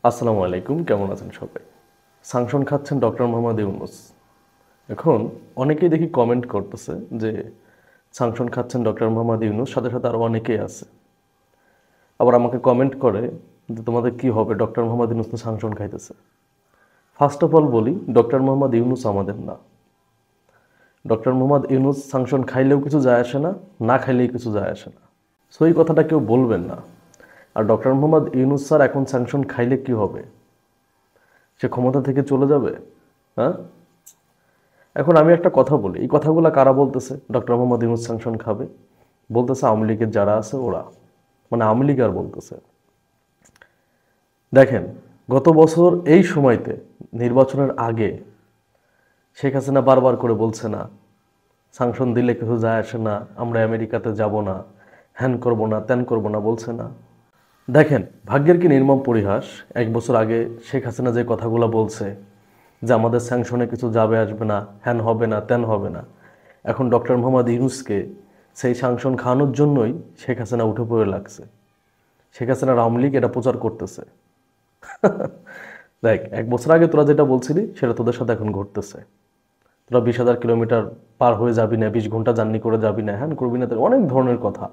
আসসালামু আলাইকুম, কেমন আছেন সবাই? সাংশন খাচ্ছেন ডক্টর মোহাম্মদ ইউনূস। এখন অনেকেই দেখি কমেন্ট করতেছে যে সাংশন খাচ্ছেন ডক্টর মোহাম্মদ ইউনূস, সাথে সাথে আরও অনেকেই আছে। আবার আমাকে কমেন্ট করে যে তোমাদের কি হবে, ডক্টর মোহাম্মদ ইউনূস তো সাংশন খাইতেছে। ফার্স্ট অফ অল বলি, ডক্টর মোহাম্মদ ইউনূস আমাদের না। ডক্টর মোহাম্মদ ইউনূস সাংশন খাইলেও কিছু যায় আসে না, না খাইলেই কিছু যায় আসে না। সো এই কথাটা কেউ বলবেন না। আর ডক্টর মোহাম্মদ ইউনূস স্যার এখন স্যাংশন খাইলে কি হবে? সে ক্ষমতা থেকে চলে যাবে? হ্যাঁ, এখন আমি একটা কথা বলি, এই কথাগুলো কারা বলতেছে ডক্টর মোহাম্মদ ইউনূস স্যাংশন খাবে? বলতেছে আওয়ামী লীগের যারা আছে ওরা, মানে আওয়ামী লীগ আর বলতেছে। দেখেন, গত বছর এই সময়তে নির্বাচনের আগে শেখ হাসিনা বারবার করে বলছে না স্যাংশন দিলে কিছু যায় আসে না, আমরা আমেরিকাতে যাব না, হ্যান করব না, ত্যান করব না, বলছে না। দেখেন, ভাগ্যের কি নির্মম পরিহাস, এক বছর আগে শেখ হাসিনা যে কথাগুলো বলছে যে আমাদের স্যাংশনে কিছু যাবে আসবে না, হ্যান হবে না, ত্যান হবে না, এখন ডক্টর মোহাম্মদ ইউনূসকে সেই স্যাংশন খাওয়ানোর জন্যই শেখ হাসিনা উঠে পড়ে লাগছে। শেখ হাসিনার আওয়ামী লীগ এটা প্রচার করতেছে। দেখ, এক বছর আগে তোরা যেটা বলছিলি সেটা তোদের সাথে এখন ঘটতেছে। তোরা 20,000 কিলোমিটার পার হয়ে যাবি না, 20 ঘন্টা জার্নি করে যাবি না, হ্যান করবি না, অনেক ধরনের কথা,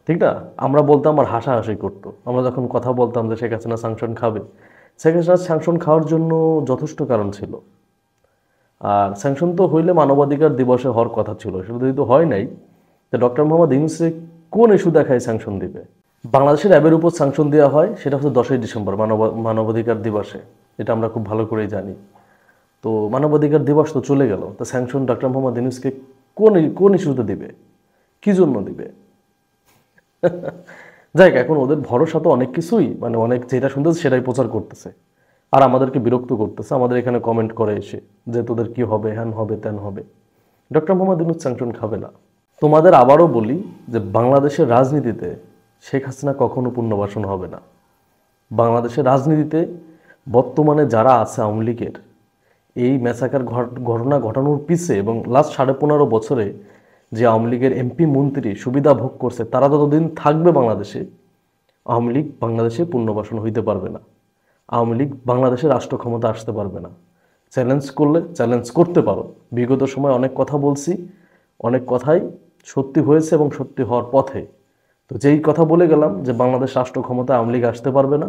ঠিক না? আমরা বলতাম আর হাসাহাসি করতো। আমরা যখন কথা বলতাম যে শেখ হাসিনা স্যাংশন খাবে, শেখ হাসিনা স্যাংশন খাওয়ার জন্য যথেষ্ট কারণ ছিল। আর স্যাংশন তো হইলে মানবাধিকার দিবসে হওয়ার কথা ছিল, সেটা যদি হয় নাই, তো ডক্টর মোহাম্মদ ইউনূসে কোন ইস্যু দেখায় স্যাংশন দিবে? বাংলাদেশের অ্যাবের উপর স্যাংশন দেওয়া হয়, সেটা হচ্ছে 10ই ডিসেম্বর মানবাধিকার দিবসে। এটা আমরা খুব ভালো করেই জানি। তো মানবাধিকার দিবস তো চলে গেল, তো স্যাংশন ডক্টর মোহাম্মদ ইউনূসকে কোন কোন ইস্যুতে দিবে, কি জন্য দিবে? যাই হোক, এখন ওদের ভরসা তো অনেক কিছুই, মানে অনেক যেটা শুনতেছে সেটাই প্রচার করতেছে, আর আমাদেরকে বিরক্ত করতেছে। আমাদের এখানে কমেন্ট করে এসে যে তোদের কি হবে, হ্যান হবে, ত্যান হবে। ডক্টর মোহাম্মদ ইউনূস স্যাংশন খাবে না। তোমাদের আবারও বলি যে বাংলাদেশের রাজনীতিতে শেখ হাসিনা কখনো পুনর্বাসন হবে না। বাংলাদেশের রাজনীতিতে বর্তমানে যারা আছে আওয়ামী লীগের, এই ম্যাসাকার ঘটনা ঘটানোর পিছে এবং লাস্ট 15.5 বছরে যে আওয়ামী লীগের এমপি মন্ত্রী সুবিধা ভোগ করছে, তারা যতদিন থাকবে বাংলাদেশে, আওয়ামী লীগ বাংলাদেশে পুনর্বাসন হইতে পারবে না। আওয়ামী লীগ বাংলাদেশে রাষ্ট্র ক্ষমতা আসতে পারবে না। চ্যালেঞ্জ করলে চ্যালেঞ্জ করতে পারো। বিগত সময় অনেক কথা বলছি, অনেক কথাই সত্যি হয়েছে এবং সত্যি হওয়ার পথে। তো যেই কথা বলে গেলাম যে বাংলাদেশ রাষ্ট্র ক্ষমতা আওয়ামী লীগ আসতে পারবে না,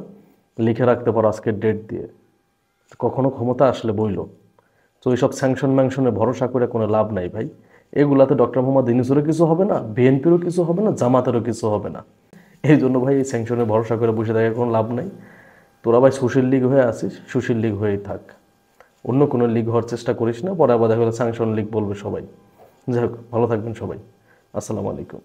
লিখে রাখতে পারো আজকের ডেট দিয়ে। কখনো ক্ষমতা আসলে বইল। তো এইসব স্যাংশন ম্যাংশনে ভরসা করে কোনো লাভ নাই ভাই। এগুলাতে ডক্টর মোহাম্মদ ইউনূসেরও কিছু হবে না, বিএনপিরও কিছু হবে না, জামাতেরও কিছু হবে না। এই জন্য ভাই এই স্যাংশনে ভরসা করে বসে থাকার কোনো লাভ নাই। তোরা ভাই সুশীল লীগ হয়ে আসিস, সুশীল লীগ হয়েই থাক। অন্য কোনো লীগ হওয়ার চেষ্টা করিস না, পরে আবার দেখা গেলো স্যাংশন লীগ বলবে সবাই। যাই হোক, ভালো থাকবেন সবাই। আসসালামু আলাইকুম।